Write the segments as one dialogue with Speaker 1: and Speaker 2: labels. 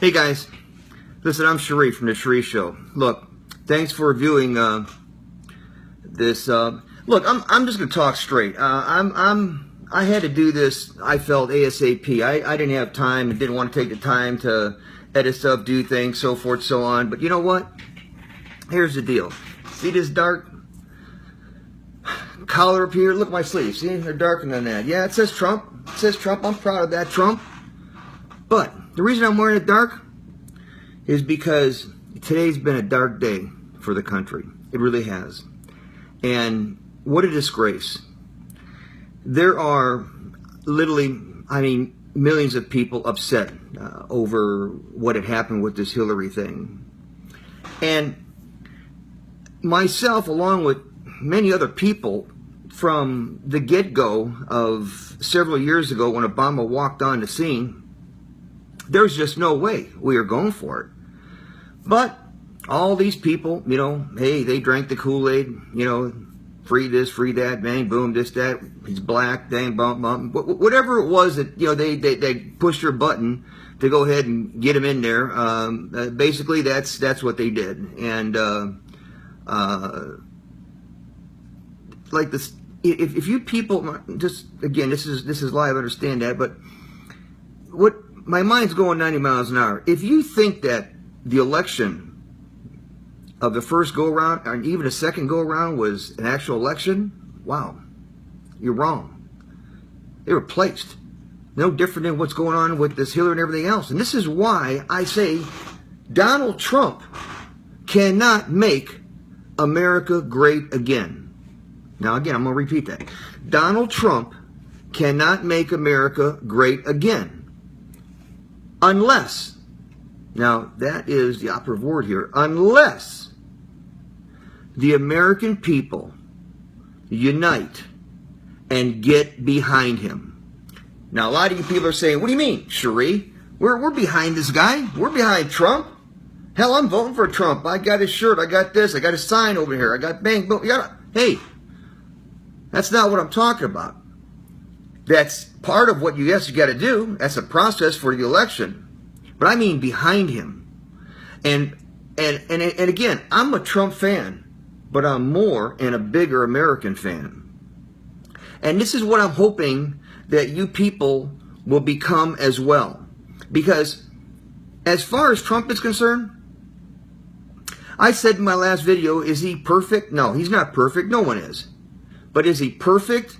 Speaker 1: Hey guys, listen, I'm Shear'Ree from the Shear'Ree Show. Look, thanks for viewing this. Look, I'm just gonna talk straight. I had to do this. I felt ASAP. I didn't have time and didn't want to take the time to edit stuff, do things, so forth, so on. But you know what? Here's the deal. See this dark collar up here? Look at my sleeves. See, they're darker than that. Yeah, it says Trump. It says Trump. I'm proud of that, Trump. But the reason I'm wearing it dark is because today's been a dark day for the country. It really has. And what a disgrace. There are literally, millions of people upset over what had happened with this Hillary thing. And myself, along with many other people, from the get-go of several years ago when Obama walked on the scene, there's just no way we are going for it. But all these people, hey, they drank the Kool-Aid, free this, free that, bang, boom, this, that, he's black, dang, bump, bump, whatever it was that, they pushed their button to go ahead and get him in there. Basically, that's what they did. And like this, if you people, just again, this is live, I understand that, but what my mind's going 90 miles an hour. If you think that the election of the first go-around, and even the second go-around, was an actual election, wow, you're wrong. They were placed. No different than what's going on with this Hillary and everything else. And this is why I say Donald Trump cannot make America great again. Now, again, I'm going to repeat that. Donald Trump cannot make America great again. Unless, now that is the operative word here, unless the American people unite and get behind him. Now, a lot of you people are saying, what do you mean, Shear'Ree? We're behind this guy. We're behind Trump. Hell, I'm voting for Trump. I got his shirt. I got this. I got his sign over here. I got bang, boom. Hey, that's not what I'm talking about. That's part of what you got to do. That's a process for the election. But I mean behind him. And again, I'm a Trump fan, but I'm more and a bigger American fan. And this is what I'm hoping that you people will become as well. Because as far as Trump is concerned, I said in my last video, is he perfect? No, he's not perfect. No one is. But is he perfect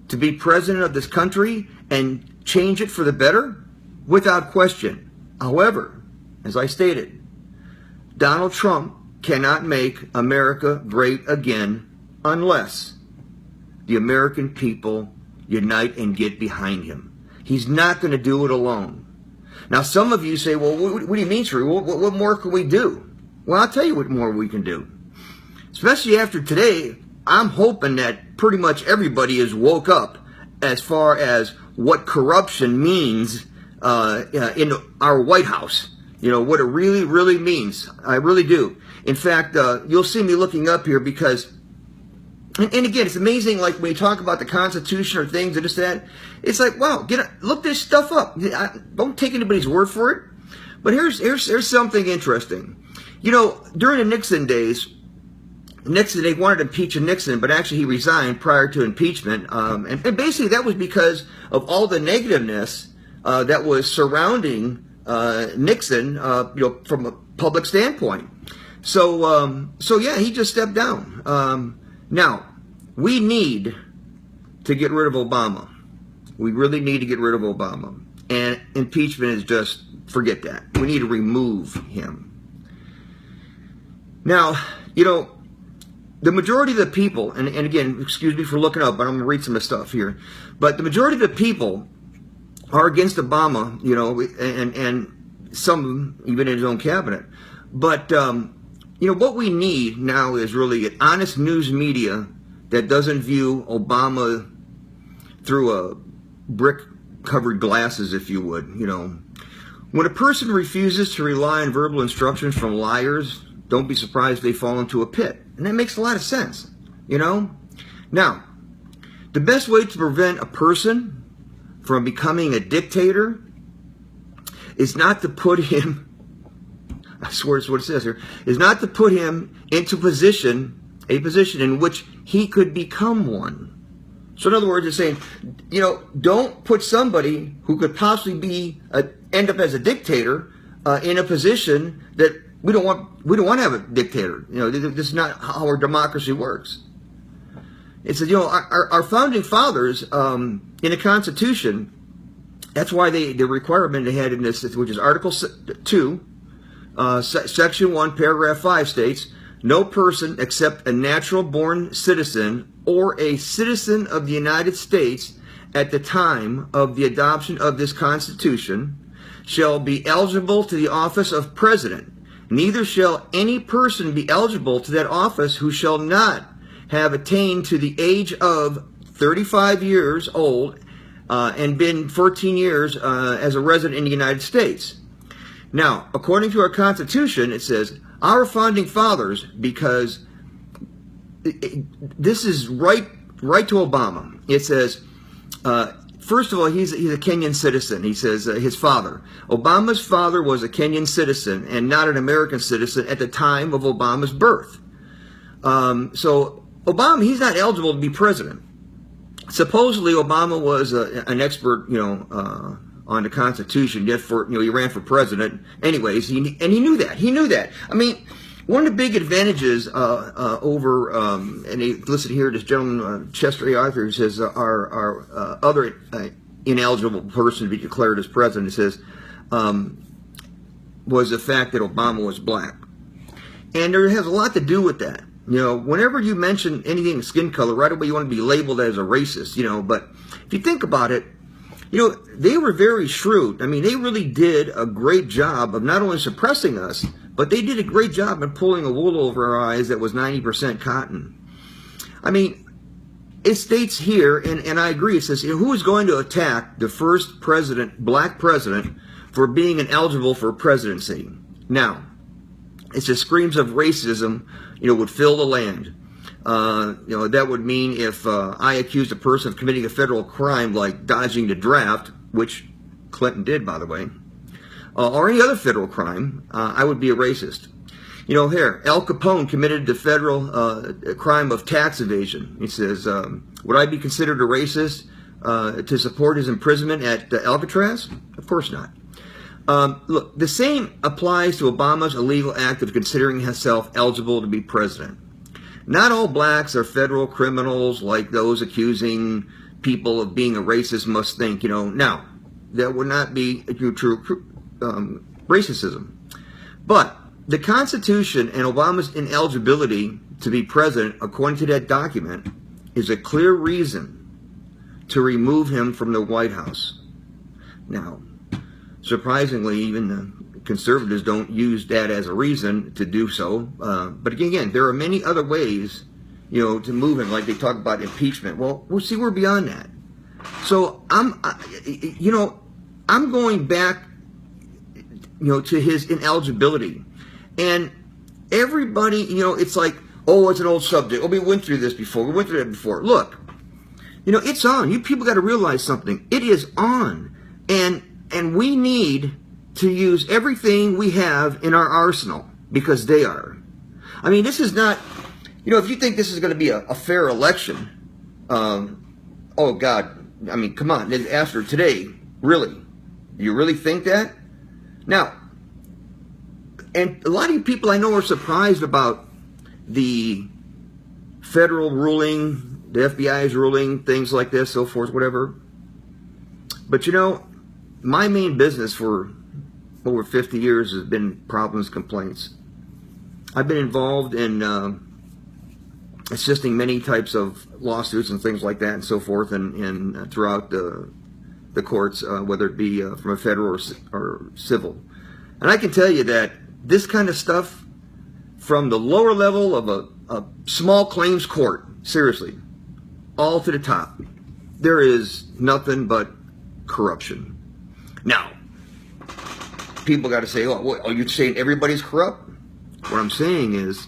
Speaker 1: to be president of this country and change it for the better? Without question. However, as I stated, Donald Trump cannot make America great again unless the American people unite and get behind him. He's not going to do it alone. Now, some of you say, well, what do you mean, Shear'Ree? What more can we do? Well, I'll tell you what more we can do. Especially after today, I'm hoping that pretty much everybody is woke up as far as what corruption means in our White House. What it really, really means. I really do. In fact, you'll see me looking up here because, and again, it's amazing, like when you talk about the Constitution or things and this, that, it's like, wow, look this stuff up. Don't take anybody's word for it. But here's something interesting. During the Nixon days, they wanted to impeach Nixon, but actually he resigned prior to impeachment. And basically that was because of all the negativeness that was surrounding Nixon, from a public standpoint. So yeah, he just stepped down. Now, we need to get rid of Obama. We really need to get rid of Obama. And impeachment is just, forget that. We need to remove him. Now, the majority of the people, and again, excuse me for looking up, but I'm going to read some of the stuff here. But the majority of the people are against Obama, and some of them even in his own cabinet. But, what we need now is really an honest news media that doesn't view Obama through a brick-covered glasses, if you would. When a person refuses to rely on verbal instructions from liars, don't be surprised they fall into a pit. And that makes a lot of sense, Now, the best way to prevent a person from becoming a dictator is not to put him, I swear it's what it says here, is not to put him into a position in which he could become one. So in other words, it's saying, don't put somebody who could possibly end up as a dictator in a position that we don't want to have a dictator. This is not how our democracy works. It says, our founding fathers in the Constitution, that's why the requirement they had in this, which is Article 2, Section 1, Paragraph 5 states, no person except a natural-born citizen or a citizen of the United States at the time of the adoption of this Constitution shall be eligible to the office of President. Neither shall any person be eligible to that office who shall not have attained to the age of 35 years old and been 14 years as a resident in the United States. Now, according to our Constitution, it says, our founding fathers, because this is right to Obama. It says, first of all, he's a Kenyan citizen. He says his father. Obama's father was a Kenyan citizen and not an American citizen at the time of Obama's birth. So Obama, he's not eligible to be president. Supposedly, Obama was an expert, on the Constitution. Yet he ran for president. Anyways, he knew that. He knew that. I mean, one of the big advantages over, and they listed here, this gentleman, Shear'Ree Arthur, who says our other ineligible person to be declared as president, says, was the fact that Obama was black. And there has a lot to do with that. Whenever you mention anything skin color, right away you want to be labeled as a racist, but if you think about it, they were very shrewd. I mean, they really did a great job of not only suppressing us, but they did a great job of pulling a wool over our eyes that was 90% cotton. I mean, it states here, and I agree, it says, who is going to attack the first president, black president, for being ineligible for presidency? Now, it just screams of racism, would fill the land. That would mean if I accused a person of committing a federal crime like dodging the draft, which Clinton did, by the way, or any other federal crime, I would be a racist. Here, Al Capone committed the federal crime of tax evasion. He says, would I be considered a racist to support his imprisonment at Alcatraz? Of course not. Look, the same applies to Obama's illegal act of considering himself eligible to be president. Not all blacks are federal criminals like those accusing people of being a racist must think, Now, that would not be true racism. But the Constitution and Obama's ineligibility to be president, according to that document, is a clear reason to remove him from the White House. Now, surprisingly, even the conservatives don't use that as a reason to do so. But again, there are many other ways, to move him. Like they talk about impeachment. Well, we're beyond that. So I'm going back, to his ineligibility, and everybody, it's like, oh, it's an old subject. Oh, we went through this before. We went through that before. Look, it's on. You people got to realize something. It is on, and we need to use everything we have in our arsenal, because they are. I mean, this is not, if you think this is going to be a fair election, oh God, I mean, come on, after today, really? You really think that? Now, and a lot of you people I know are surprised about the federal ruling, the FBI's ruling, things like this, so forth, whatever. But my main business for over 50 years has been problems, complaints. I've been involved in assisting many types of lawsuits and things like that and so forth, and throughout the courts, whether it be from a federal or civil. And I can tell you that this kind of stuff, from the lower level of a small claims court, seriously, all to the top, there is nothing but corruption. Now, people got to say, oh, what, are you saying everybody's corrupt? What I'm saying is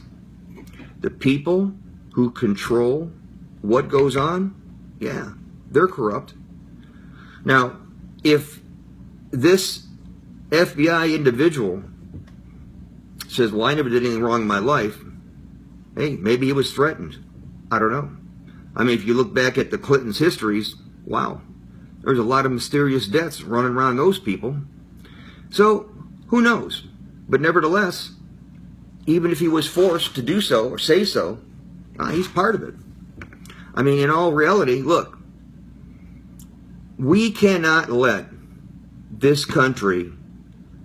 Speaker 1: the people who control what goes on, yeah, they're corrupt. Now, if this FBI individual says, well, I never did anything wrong in my life, hey, maybe he was threatened. I don't know. I mean, if you look back at the Clintons' histories, wow, there's a lot of mysterious deaths running around those people. So, who knows? But nevertheless, even if he was forced to do so or say so, he's part of it. I mean, in all reality, look, we cannot let this country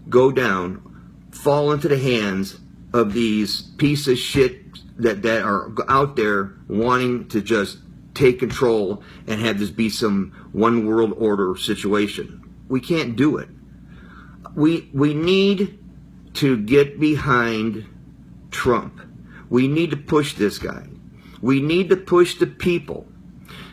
Speaker 1: go down, fall into the hands of these pieces of shit that are out there wanting to just take control and have this be some one world order situation. We can't do it. We need to get behind Trump. We need to push this guy. We need to push the people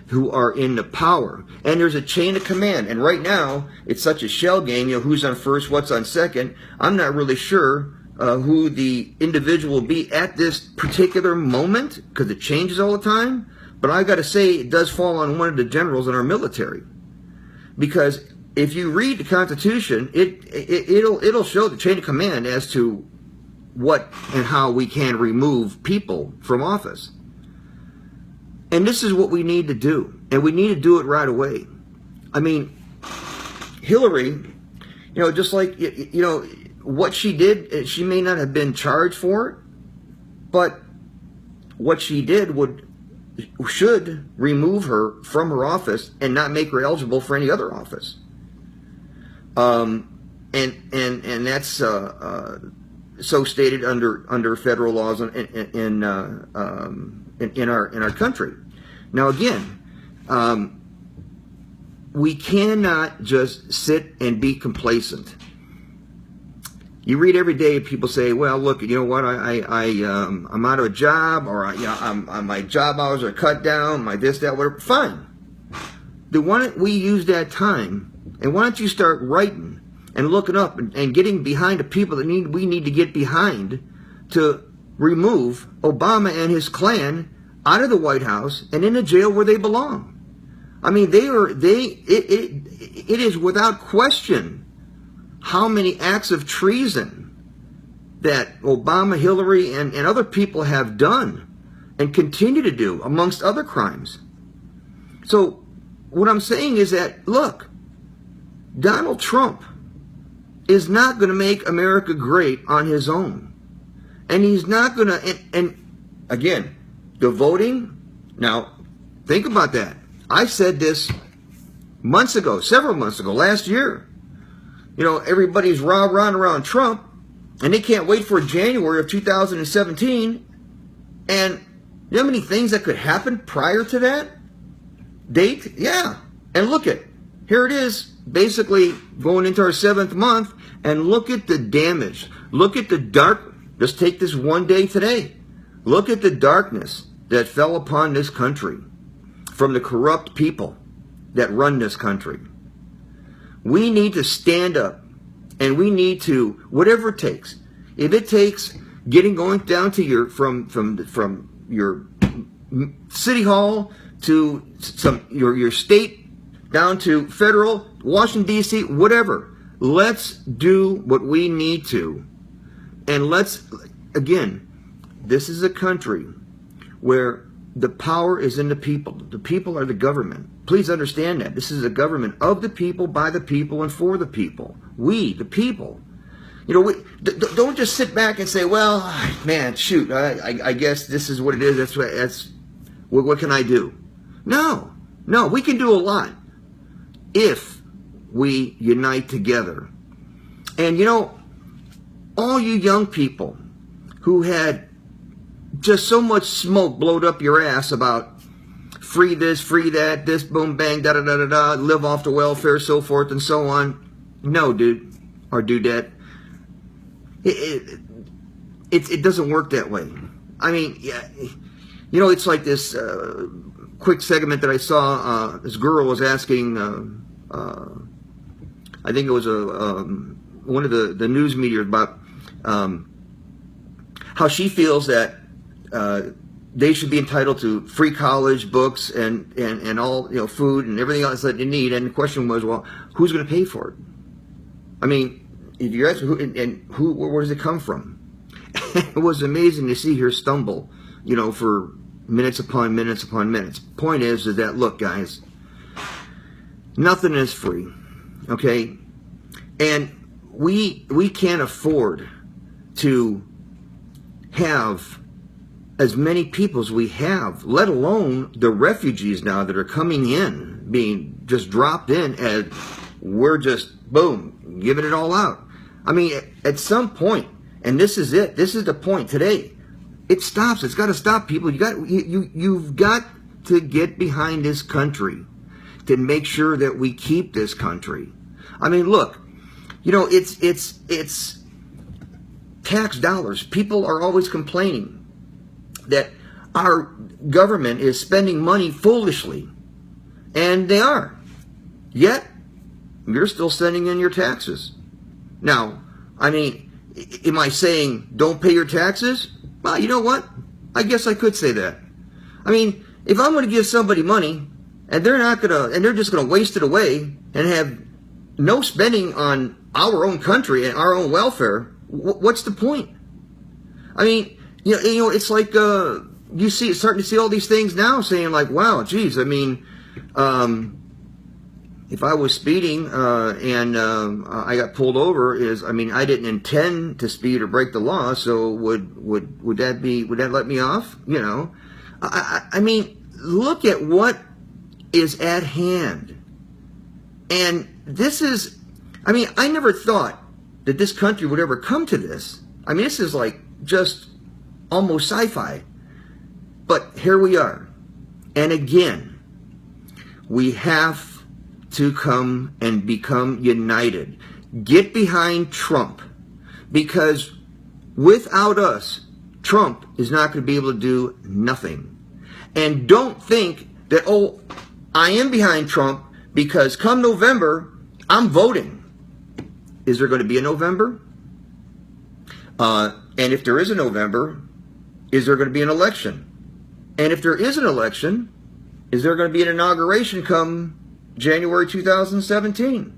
Speaker 1: who are in the power. And there's a chain of command. And right now, it's such a shell game, you know, who's on first, what's on second. I'm not really sure who the individual will be at this particular moment, because it changes all the time. But I got to say, it does fall on one of the generals in our military. Because if you read the Constitution, it'll show the chain of command as to what and how we can remove people from office. And this is what we need to do. And we need to do it right away. I mean, Hillary, you know, just like, you know, what she did, she may not have been charged for it, but what she did should remove her from her office and not make her eligible for any other office. And that's so stated under federal laws in our country. Now again, we cannot just sit and be complacent. You read every day people say, "Well, look, you know what? I'm out of a job, or my job hours are cut down, my this, that, whatever." Fine. Then why don't we use that time, and why don't you start writing and looking up and getting behind the people that we need to get behind to remove Obama and his clan out of the White House and in the jail where they belong. I mean, it is without question how many acts of treason that Obama, Hillary, and other people have done and continue to do, amongst other crimes. So what I'm saying is that, look, Donald Trump is not going to make America great on his own. And he's not going to, and again, the voting, now, think about that. I said this months ago, several months ago, last year. You know, everybody's rah-rahing around Trump, and they can't wait for January of 2017. And you know how many things that could happen prior to that date? Yeah. And look at, here it is, basically going into our 7th month, and look at the damage. Look at the dark, just take this one day today. Look at the darkness that fell upon this country from the corrupt people that run this country. We need to stand up, and we need to, whatever it takes. If it takes going down to your from your city hall to your state, down to federal, Washington D.C., whatever. Let's do what we need to, and let's, again, this is a country where the power is in the people. The people are the government. Please understand that. This is a government of the people, by the people, and for the people. We, the people. You know, don't just sit back and say, well, man, shoot, I guess this is what it is. What can I do? No, we can do a lot if we unite together. And, you know, all you young people who had just so much smoke blowed up your ass about free this, free that, this, boom, bang, da-da-da-da-da, live off the welfare, so forth and so on. No, dude, or dudette. It doesn't work that way. I mean, yeah, you know, it's like this quick segment that I saw. This girl was asking, I think it was one of the news media about how she feels that they should be entitled to free college, books, and all, you know, food and everything else that they need. And the question was, well, who's going to pay for it? I mean, if you ask where does it come from? It was amazing to see her stumble, for minutes upon minutes upon minutes. Point is that, look, guys, nothing is free, okay? And we can't afford to have as many people as we have, let alone the refugees now that are coming in, being just dropped in, and we're just, boom, giving it all out. I mean, at some point, and this is it, this is the point today, it stops. It's got to stop, people. You've got to get behind this country to make sure that we keep this country. I mean, look, it's tax dollars. People are always complaining that our government is spending money foolishly, and they are. Yet, you're still sending in your taxes. Now, I mean, am I saying don't pay your taxes? Well, you know what? I guess I could say that. I mean, if I'm going to give somebody money, and they're just going to waste it away and have no spending on our own country and our own welfare, what's the point? I mean, it's like starting to see all these things now, saying like, wow, geez, I mean, if I was speeding and I got pulled over, I didn't intend to speed or break the law, so would that let me off? I mean, look at what is at hand. And this is, I never thought that this country would ever come to this. I mean, this is like just almost sci-fi. But here we are. And again, we have to come and become united. Get behind Trump. Because without us, Trump is not going to be able to do nothing. And don't think that, oh, I am behind Trump because come November, I'm voting. Is there going to be a November? And if there is a November, is there going to be an election? And if there is an election, is there going to be an inauguration come January 2017?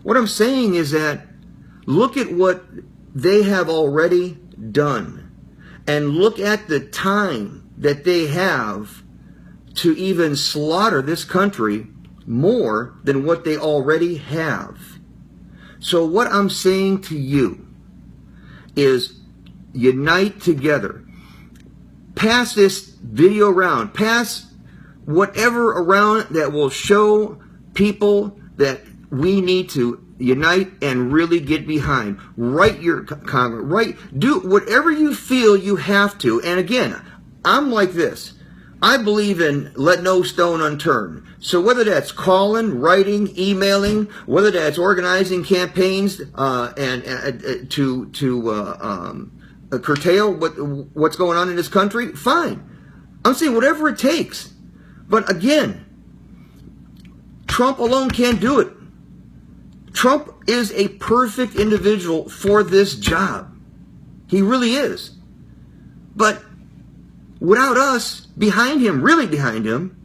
Speaker 1: What I'm saying is that look at what they have already done. And look at the time that they have to even slaughter this country more than what they already have. So what I'm saying to you is unite together. Pass this video around. Pass whatever around that will show people that we need to unite and really get behind. Write your Congress. Do whatever you feel you have to. And again, I'm like this. I believe in let no stone unturned. So whether that's calling, writing, emailing, whether that's organizing campaigns to curtail what's going on in this country, fine. I'm saying whatever it takes. But again, Trump alone can't do it. Trump is a perfect individual for this job. He really is. But without us behind him, really behind him,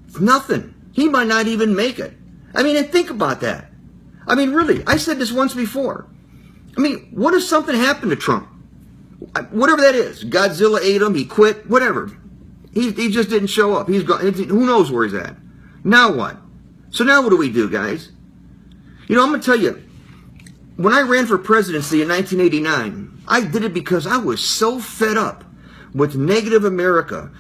Speaker 1: it's nothing. He might not even make it. I mean, and think about that. I mean, really, I said this once before. I mean, what if something happened to Trump? Whatever that is. Godzilla ate him, he quit, whatever. He just didn't show up. He's gone. Who knows where he's at? Now what? So now what do we do, guys? I'm going to tell you, when I ran for presidency in 1989, I did it because I was so fed up with negative America,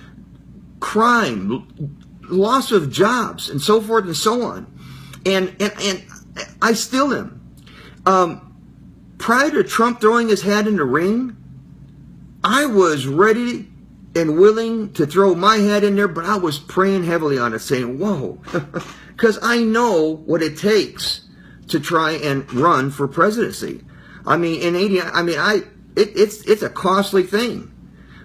Speaker 1: crime, loss of jobs, and so forth and so on. And I still am. Prior to Trump throwing his hat in the ring, I was ready and willing to throw my hat in there, but I was praying heavily on it, saying, whoa, because I know what it takes to try and run for presidency. I mean, in 80, it's a costly thing.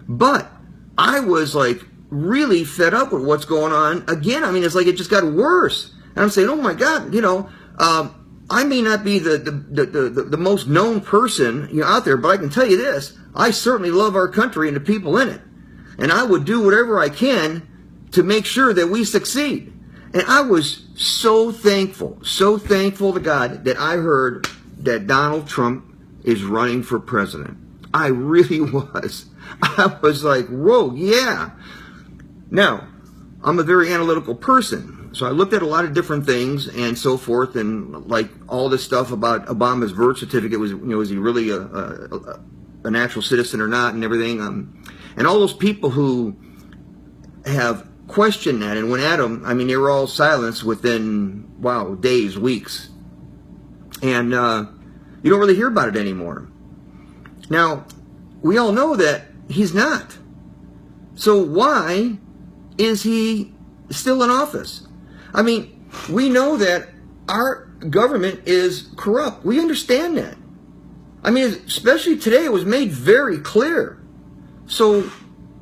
Speaker 1: But I was like really fed up with what's going on. Again, I mean, it's like it just got worse. And I'm saying, oh my God, I may not be the most known person out there, but I can tell you this: I certainly love our country and the people in it, and I would do whatever I can to make sure that we succeed. And I was so thankful to God that I heard that Donald Trump is running for president. I really was. I was like, whoa, yeah. Now, I'm a very analytical person, so I looked at a lot of different things and so forth, and like all this stuff about Obama's birth certificate, was he really a natural citizen or not, and everything, and all those people who have questioned that and went at him, I mean, they were all silenced within, wow, days, weeks, and you don't really hear about it anymore. Now, we all know that he's not. So why is he still in office? I mean, we know that our government is corrupt. We understand that. I mean, especially today, it was made very clear. So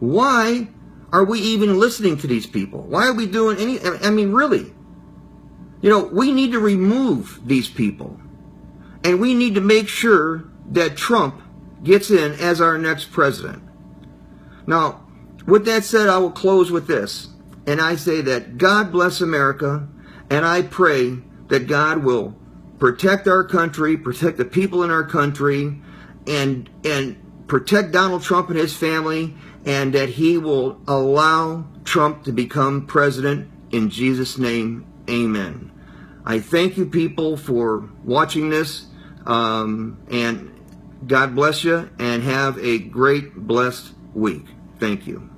Speaker 1: why are we even listening to these people? Why are we doing any? I mean, really? We need to remove these people. And we need to make sure that Trump gets in as our next president. Now, with that said, I will close with this. And I say that God bless America, and I pray that God will protect our country, protect the people in our country, and protect Donald Trump and his family, and that he will allow Trump to become president. In Jesus' name, amen. I thank you people for watching this, and God bless you, and have a great, blessed week. Thank you.